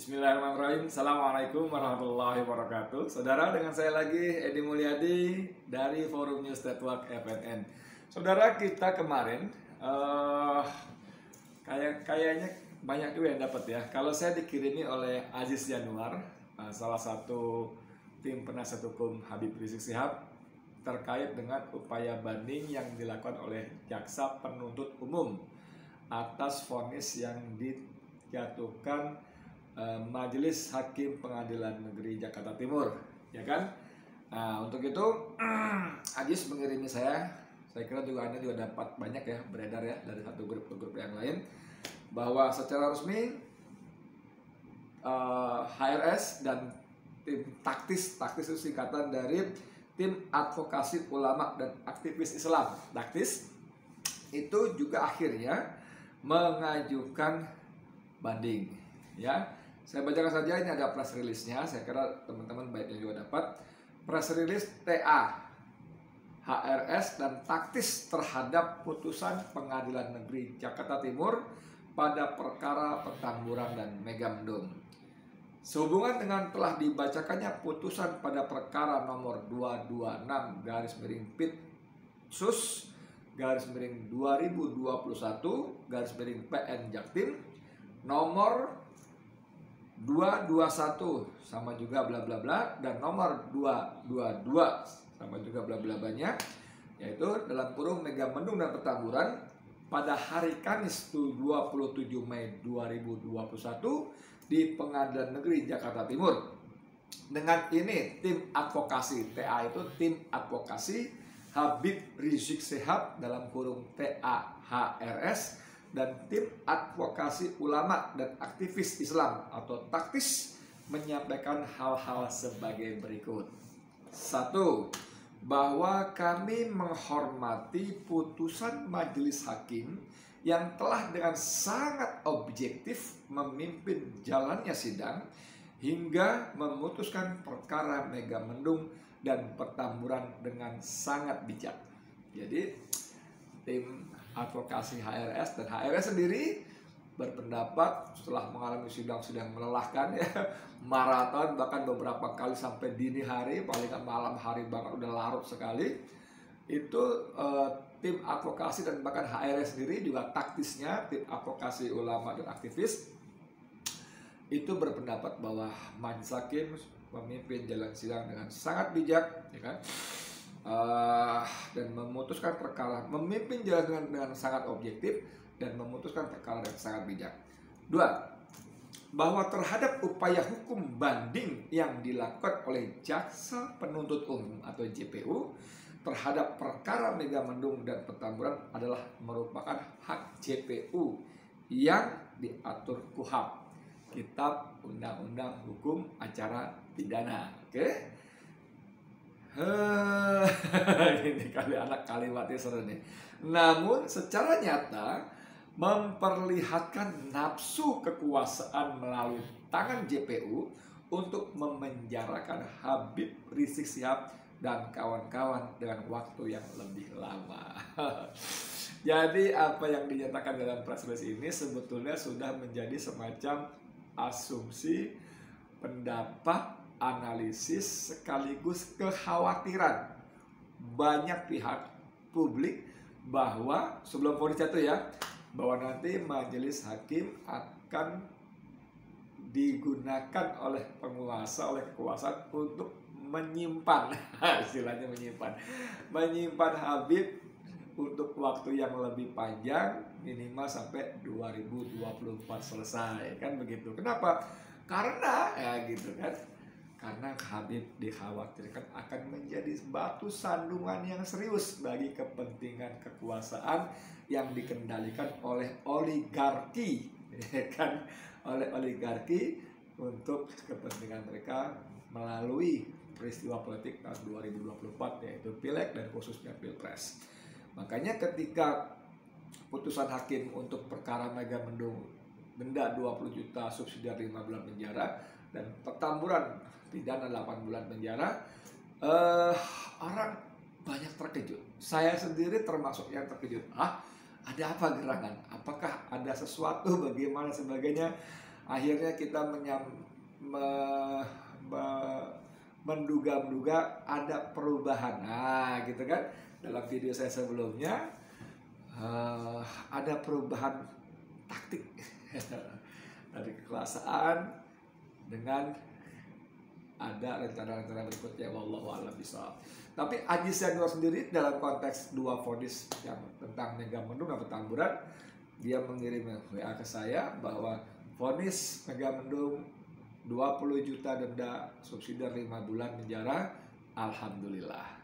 Bismillahirrahmanirrahim. Assalamualaikum warahmatullahi wabarakatuh. Saudara, dengan saya lagi Edi Mulyadi dari Forum News Network FNN. Saudara, kita kemarin kayaknya banyak juga yang dapat ya. Kalau saya dikirimi oleh Aziz Januar, salah satu tim penasihat hukum Habib Rizik Syihab, terkait dengan upaya banding yang dilakukan oleh jaksa penuntut umum atas vonis yang dijatuhkan Majelis Hakim Pengadilan Negeri Jakarta Timur, ya kan? Nah, untuk itu Aziz mengirimi saya kira juga Anda juga dapat banyak ya beredar ya dari satu grup ke grup yang lain, bahwa secara resmi HRS dan tim taktis itu singkatan dari Tim Advokasi Ulama dan Aktivis Islam, taktis, itu juga akhirnya mengajukan banding, ya. Saya bacakan saja, ini ada press release-nya, saya kira teman-teman baiknya juga dapat. Press release TA HRS dan taktis terhadap putusan Pengadilan Negeri Jakarta Timur pada perkara Petamburan dan Megamendung. Sehubungan dengan telah dibacakannya putusan pada perkara nomor 226/PIT Sus /2021/PN Jaktim nomor 221 sama juga bla bla bla dan nomor 222 sama juga bla bla banyak, yaitu dalam kurung Megamendung dan Petamburan pada hari Kamis 27 Mei 2021 di Pengadilan Negeri Jakarta Timur. Dengan ini tim advokasi, TA itu tim advokasi Habib Rizik Syihab dalam kurung TAHRS dan tim advokasi ulama dan aktivis Islam atau taktis menyampaikan hal-hal sebagai berikut. 1. Bahwa kami menghormati putusan majelis hakim yang telah dengan sangat objektif memimpin jalannya sidang hingga memutuskan perkara Megamendung dan Petamburan dengan sangat bijak. Jadi tim advokasi HRS dan HRS sendiri berpendapat setelah mengalami sidang-sidang melelahkan ya, maraton bahkan beberapa kali sampai dini hari, paling malam hari bahkan udah larut sekali, itu tim advokasi dan bahkan HRS sendiri juga taktisnya tim advokasi ulama dan aktivis itu berpendapat bahwa majelis hakim memimpin jalan sidang dengan sangat bijak, ya kan? Dan memutuskan perkara, memimpin jalan dengan sangat objektif dan memutuskan perkara dengan sangat bijak. 2. Bahwa terhadap upaya hukum banding yang dilakukan oleh jaksa penuntut umum atau JPU terhadap perkara Megamendung dan Petamburan adalah merupakan hak JPU yang diatur KUHP, Kitab Undang-Undang Hukum Acara Pidana. Oke? Ini kali anak kalimatnya seru nih. Namun secara nyata memperlihatkan nafsu kekuasaan melalui tangan JPU untuk memenjarakan Habib Rizik Syihab dan kawan-kawan dengan waktu yang lebih lama. Jadi apa yang dinyatakan dalam press release ini sebetulnya sudah menjadi semacam asumsi, pendapat, analisis sekaligus kekhawatiran banyak pihak publik bahwa sebelum vonis jatuh ya, bahwa nanti majelis hakim akan digunakan oleh penguasa, oleh kekuasaan untuk menyimpan istilahnya menyimpan Habib untuk waktu yang lebih panjang, minimal sampai 2024 selesai, kan begitu. Kenapa? Karena ya gitu kan, karena Habib dikhawatirkan akan menjadi batu sandungan yang serius bagi kepentingan kekuasaan yang dikendalikan oleh oligarki, ya kan, oleh oligarki untuk kepentingan mereka melalui peristiwa politik tahun 2024 yaitu Pileg dan khususnya Pilpres. Makanya ketika putusan hakim untuk perkara Megamendung denda 20 juta, subsidiar 5 bulan penjara, dan Petamburan pidana 8 bulan penjara, orang banyak terkejut. Saya sendiri termasuk yang terkejut. Ada apa gerangan? Apakah ada sesuatu, bagaimana sebagainya? akhirnya kita menduga-duga ada perubahan. Nah, gitu kan. Dalam video saya sebelumnya ada perubahan taktik dari kekuasaan dengan ada rencana-rencana berikutnya, wallahu a'lam bishawab. Tapi Aji Senior sendiri dalam konteks dua vonis yang tentang Megamendung dan Petamburan, dia mengirim WA ke saya bahwa vonis Megamendung 20 juta denda subsidi 5 bulan penjara, alhamdulillah.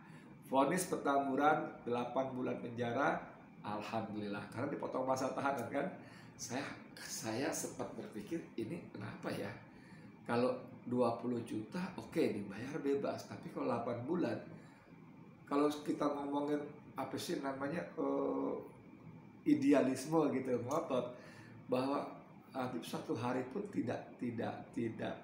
Vonis Petamburan 8 bulan penjara, alhamdulillah. Karena dipotong masa tahanan kan. Saya sempat berpikir, ini kenapa ya? Kalau 20 juta oke, dibayar bebas, tapi kalau 8 bulan, kalau kita ngomongin apa sih namanya idealisme gitu, ngotot bahwa Habib satu hari pun tidak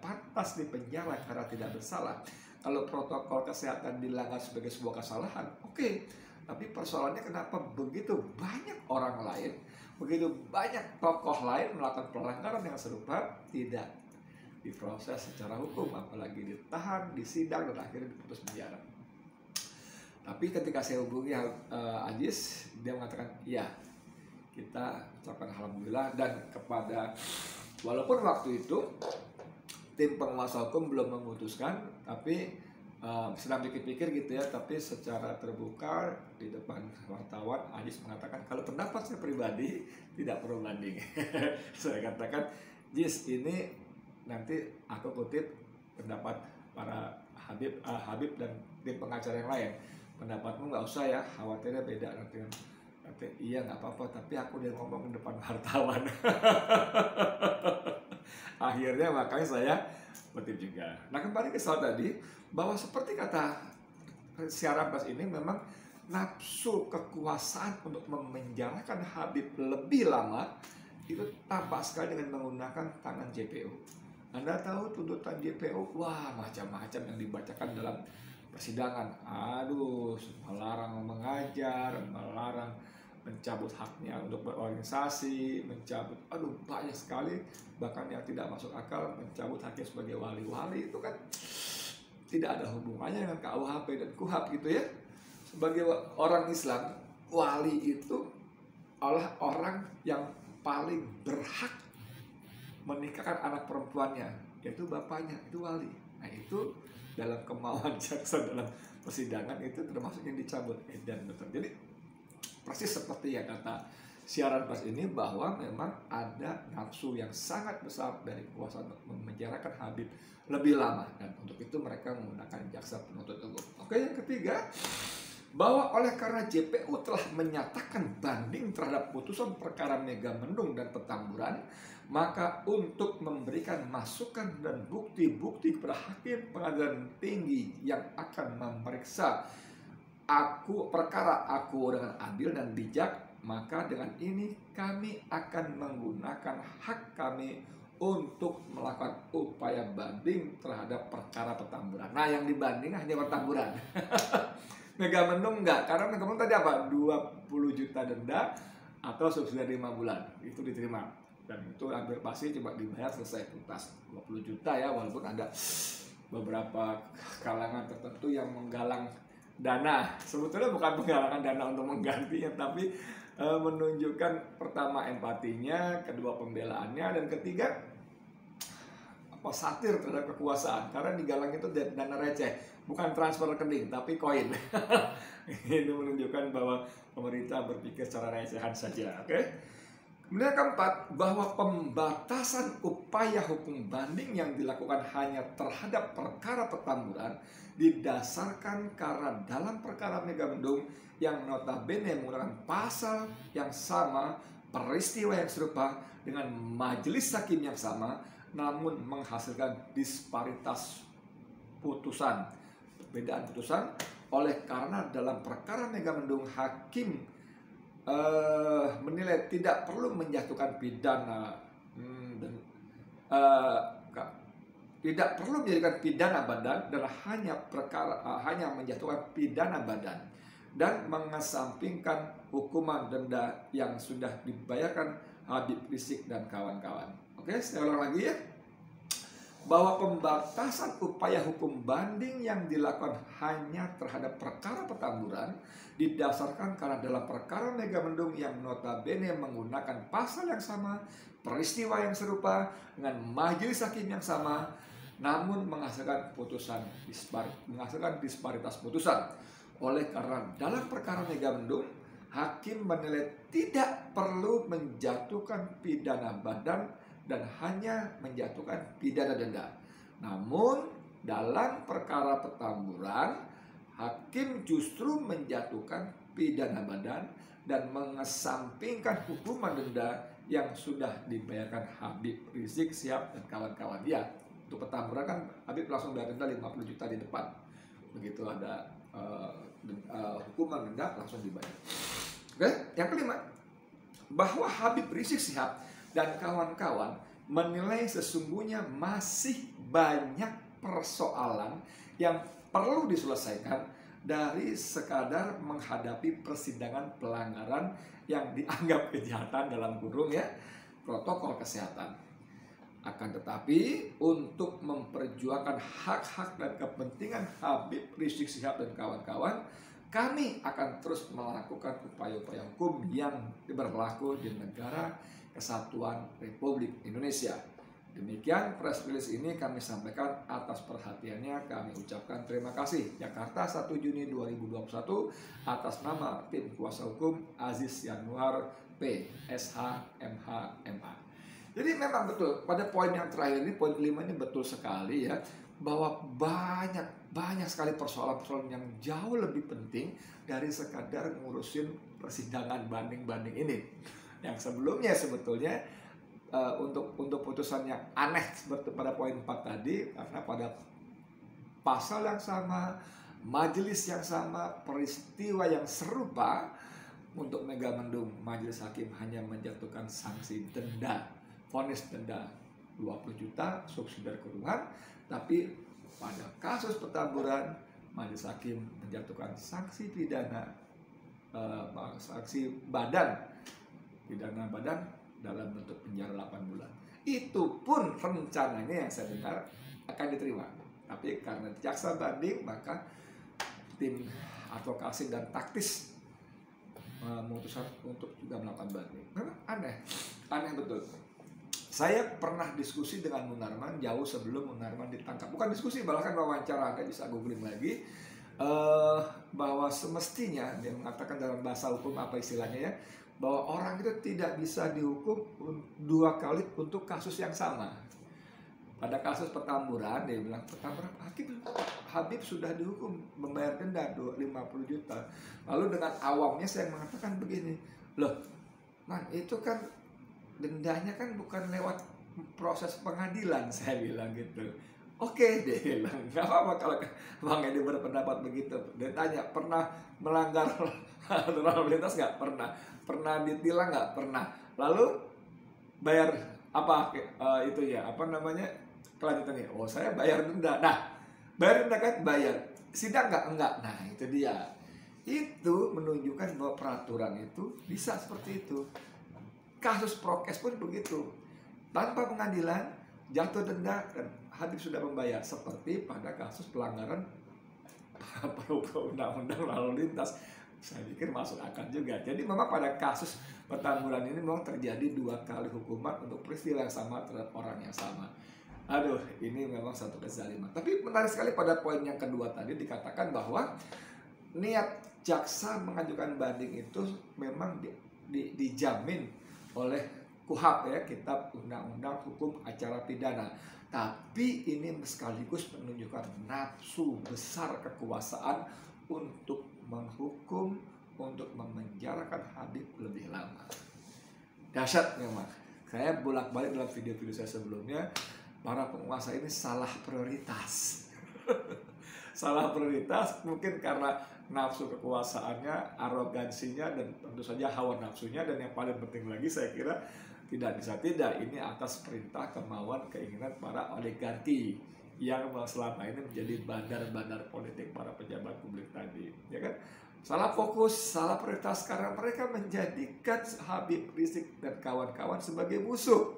pantas dipenjara karena tidak bersalah. Kalau protokol kesehatan dilanggar sebagai sebuah kesalahan, oke. Tapi persoalannya kenapa begitu banyak orang lain, begitu banyak tokoh lain melakukan pelanggaran yang serupa tidak diproses secara hukum, apalagi ditahan, disidang, dan akhirnya diputus penjara. Tapi ketika saya hubungi Ajis, dia mengatakan, ya, kita ucapkan alhamdulillah. Dan kepada, walaupun waktu itu tim penguasa hukum belum memutuskan, tapi sedang pikir-pikir gitu ya, tapi secara terbuka di depan wartawan, Ajis mengatakan, kalau pendapat saya pribadi tidak perlu banding. Saya katakan, Jis, ini nanti aku kutip pendapat para Habib dan tim pengacara yang lain. Pendapatmu nggak usah ya, khawatirnya beda nanti. Iya nggak apa-apa, tapi aku dia ngomong di depan wartawan. Akhirnya makanya saya kutip juga. Nah, kembali ke soal tadi, bahwa seperti kata siaran pers ini, memang nafsu kekuasaan untuk memenjarakan Habib lebih lama itu tampak sekali dengan menggunakan tangan JPO. Anda tahu tuntutan JPO, wah macam-macam yang dibacakan dalam persidangan. Aduh, melarang mengajar, melarang mencabut haknya untuk berorganisasi, mencabut, aduh banyak sekali, bahkan yang tidak masuk akal, mencabut haknya sebagai wali-wali. Itu kan tidak ada hubungannya dengan KUHP dan KUHAP gitu ya. Sebagai orang Islam, wali itu adalah orang yang paling berhak menikahkan anak perempuannya, yaitu bapaknya, itu wali. Nah, itu dalam kemauan jaksa dalam persidangan itu termasuk yang dicabut dan betul. Jadi persis seperti yang kata siaran pers ini, bahwa memang ada nafsu yang sangat besar dari kuasa untuk memenjarakan Habib lebih lama, dan untuk itu mereka menggunakan jaksa penuntut umum. Oke, yang ketiga, bahwa oleh karena JPU telah menyatakan banding terhadap putusan perkara Megamendung dan Petamburan, maka untuk memberikan masukan dan bukti-bukti kepada hakim pengadilan tinggi yang akan memeriksa perkara aku dengan adil dan bijak, maka dengan ini kami akan menggunakan hak kami untuk melakukan upaya banding terhadap perkara Petamburan. Nah, yang dibanding hanya Petamburan. Megamendung enggak, karena Megamendung tadi apa? 20 juta denda atau subsidi 5 bulan. Itu diterima. Dan itu hampir pasti coba dibayar selesai tuntas. 20 juta ya, walaupun ada beberapa kalangan tertentu yang menggalang dana. Sebetulnya bukan penggalangan dana untuk menggantinya, tapi menunjukkan pertama empatinya, kedua pembelaannya, dan ketiga satir terhadap kekuasaan. Karena digalang itu dana receh, bukan transfer rekening, tapi koin. Ini menunjukkan bahwa pemerintah berpikir secara recehan saja. Oke? Kemudian keempat, bahwa pembatasan upaya hukum banding yang dilakukan hanya terhadap perkara Petamburan didasarkan karena dalam perkara Megamendung yang notabene menggunakan pasal yang sama, peristiwa yang serupa dengan majelis hakim yang sama, namun menghasilkan disparitas putusan, perbedaan putusan. Oleh karena dalam perkara Megamendung hakim menilai tidak perlu menjatuhkan pidana tidak perlu menjadikan pidana badan, dan hanya menjatuhkan pidana badan dan mengesampingkan hukuman denda yang sudah dibayarkan Habib Rizik dan kawan-kawan. Oke, saya ulang lagi ya. Bahwa pembatasan upaya hukum banding yang dilakukan hanya terhadap perkara petamburan didasarkan karena dalam perkara Megamendung yang notabene menggunakan pasal yang sama, peristiwa yang serupa dengan majelis hakim yang sama, namun menghasilkan disparitas putusan. Oleh karena dalam perkara Megamendung, hakim menilai tidak perlu menjatuhkan pidana badan dan hanya menjatuhkan pidana denda. Namun dalam perkara petamburan, hakim justru menjatuhkan pidana badan dan mengesampingkan hukuman denda yang sudah dibayarkan Habib Rizik Syihab dan kawan-kawan. Ya, untuk petamburan kan Habib langsung bayar denda 50 juta di depan. Begitu ada hukuman denda langsung dibayar. Oke, yang kelima, bahwa Habib Rizik Syihab dan kawan-kawan menilai sesungguhnya masih banyak persoalan yang perlu diselesaikan dari sekadar menghadapi persidangan pelanggaran yang dianggap kejahatan dalam kurung ya protokol kesehatan. Akan tetapi untuk memperjuangkan hak-hak dan kepentingan Habib Rizik Syihab dan kawan-kawan, kami akan terus melakukan upaya-upaya hukum yang berlaku di negara Kesatuan Republik Indonesia. Demikian press release ini kami sampaikan atas perhatiannya. Kami ucapkan terima kasih. Jakarta 1 Juni 2021 atas nama tim kuasa hukum Aziz Yanuar P. SH MH MA. Jadi memang betul pada poin yang terakhir ini, poin kelima ini betul sekali ya, bahwa banyak sekali persoalan-persoalan yang jauh lebih penting dari sekadar ngurusin persidangan banding-banding ini. Yang sebelumnya sebetulnya untuk putusan yang aneh seperti pada poin 4 tadi, karena pada pasal yang sama, majelis yang sama, peristiwa yang serupa, untuk Megamendung majelis hakim hanya menjatuhkan sanksi denda, vonis denda 20 juta subsidiar kurungan, tapi pada kasus petamburan majelis hakim menjatuhkan sanksi pidana, sanksi pidana badan dalam bentuk penjara 8 bulan. Itu pun rencananya yang saya dengar akan diterima. Tapi karena jaksa banding, maka tim advokasi dan taktis memutuskan untuk juga melakukan banding. Memang aneh betul. Saya pernah diskusi dengan Munarman jauh sebelum Munarman ditangkap. Bukan diskusi, bahkan wawancara, Anda bisa googling lagi. Bahwa semestinya, dia mengatakan dalam bahasa hukum apa istilahnya ya, bahwa orang itu tidak bisa dihukum 2 kali untuk kasus yang sama. Pada kasus petamburan, dia bilang, petamburan Habib sudah dihukum membayar denda 50 juta. Lalu dengan awamnya saya mengatakan begini, loh, man, itu kan dendanya kan bukan lewat proses pengadilan, saya bilang gitu. Oke, dia bilang, nggak apa-apa kalau Bang Edi berpendapat begitu. Dia tanya, pernah melanggar aturan lalu lintas nggak? Pernah ditilang nggak? Pernah. Lalu bayar apa itu ya? Apa namanya kelanjutannya? Oh, saya bayar denda. Nah, bayar denda kan? Bayar. Sidang nggak? Enggak. Nah, itu dia. Itu menunjukkan bahwa peraturan itu bisa seperti itu. Kasus prokes pun begitu. Tanpa pengadilan, jatuh denda dan Habib sudah membayar. Seperti pada kasus pelanggaran undang-undang lalu lintas. Saya pikir masuk akal juga. Jadi memang pada kasus petamburan ini memang terjadi 2 kali hukuman untuk peristiwa yang sama terhadap orang yang sama. Aduh, ini memang satu kezaliman. Tapi menarik sekali pada poin yang kedua tadi dikatakan bahwa niat jaksa mengajukan banding itu memang dijamin oleh KUHAP ya, Kitab Undang-Undang Hukum Acara Pidana. Tapi ini sekaligus menunjukkan nafsu besar kekuasaan untuk menghukum, untuk memenjarakan Habib lebih lama. Dahsyat memang. Saya bolak-balik dalam video-video saya sebelumnya, para penguasa ini salah prioritas. Salah prioritas mungkin karena nafsu kekuasaannya, arogansinya, dan tentu saja hawa nafsunya. Dan yang paling penting lagi saya kira tidak bisa tidak, ini atas perintah, kemauan, keinginan para oligarki yang selama ini menjadi bandar-bandar politik para pejabat publik tadi, ya kan? Salah fokus, salah prioritas karena mereka menjadikan Habib Rizik dan kawan-kawan sebagai musuh.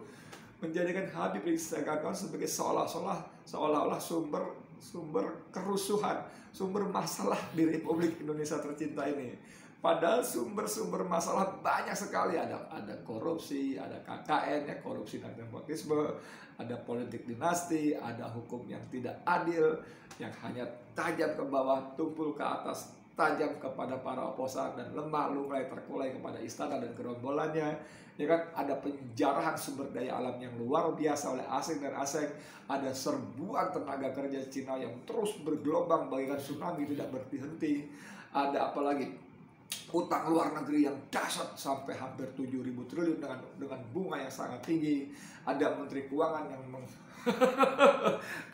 menjadikan Habib Rizik Syihab sebagai seolah-olah sumber kerusuhan, sumber masalah di Republik Indonesia tercinta ini. Padahal sumber-sumber masalah banyak sekali, ada korupsi, ada KKN, ya, korupsi dan nepotisme, ada politik dinasti, ada hukum yang tidak adil, yang hanya tajam ke bawah, tumpul ke atas, tajam kepada para oposan, dan lemah lunglai terkulai kepada istana dan gerombolannya. Ya kan, ada penjarahan sumber daya alam yang luar biasa oleh asing dan asing, ada serbuan tenaga kerja Cina yang terus bergelombang bagaikan tsunami tidak berhenti, ada apalagi utang luar negeri yang dahsyat sampai hampir 7.000 triliun dengan bunga yang sangat tinggi, ada menteri keuangan yang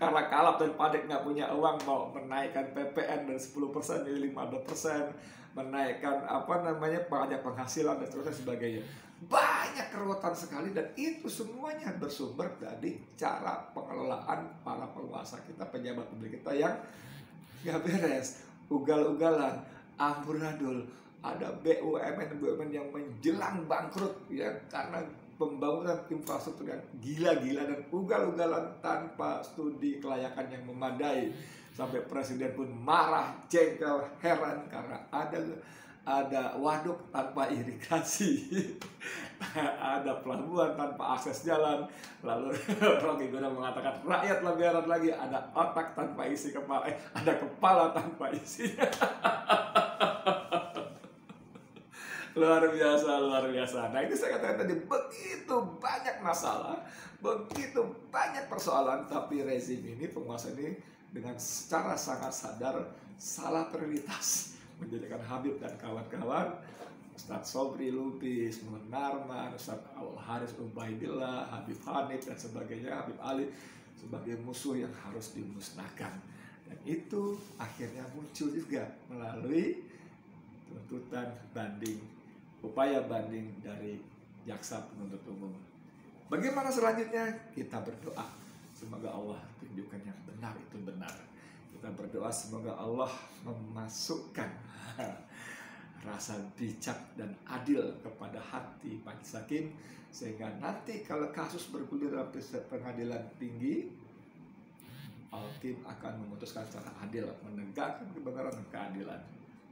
karena kalap dan panik nggak punya uang mau menaikkan PPN dari 10% jadi 15%, menaikkan pajak penghasilan dan sebagainya. Banyak keruwetan sekali, dan itu semuanya bersumber dari cara pengelolaan para penguasa kita, pejabat publik kita yang nggak beres, ugal-ugalan, amburadul. Ada BUMN yang menjelang bangkrut ya karena pembangunan infrastruktur yang gila-gila dan ugal-ugalan tanpa studi kelayakan yang memadai, sampai presiden pun marah, jengkel, heran karena ada waduk tanpa irigasi, ada pelabuhan tanpa akses jalan. Lalu Rocky Gerung mengatakan rakyat lebih heran lagi, ada otak tanpa isi kepala, ada kepala tanpa isi. Luar biasa. Nah, itu saya katakan tadi, begitu banyak masalah, begitu banyak persoalan, tapi rezim ini, penguasa ini dengan secara sangat sadar salah prioritas, menjadikan Habib dan kawan-kawan, Ustadz Sobri Lubis, Munarman, Ustadz Al-Haris Ubaidillah, Habib Hanif dan sebagainya, Habib Ali sebagai musuh yang harus dimusnahkan. Dan itu akhirnya muncul juga melalui tuntutan upaya banding dari jaksa penuntut umum. Bagaimana selanjutnya? Kita berdoa semoga Allah tunjukkan yang benar itu benar. Kita berdoa semoga Allah memasukkan rasa bijak dan adil kepada hati majelis hakim, sehingga nanti kalau kasus bergulir dalam pengadilan tinggi, hakim akan memutuskan secara adil, menegakkan kebenaran dan keadilan,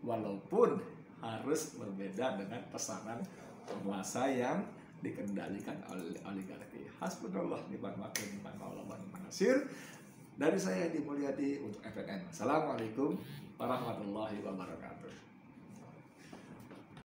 walaupun harus berbeda dengan pesanan penguasa yang dikendalikan oleh oligarki. Hasbunallah ni'mal wakil, ni'mal maula wa ni'mal nasir. Dari saya Edi Mulyadi untuk FNN. Assalamualaikum warahmatullahi wabarakatuh.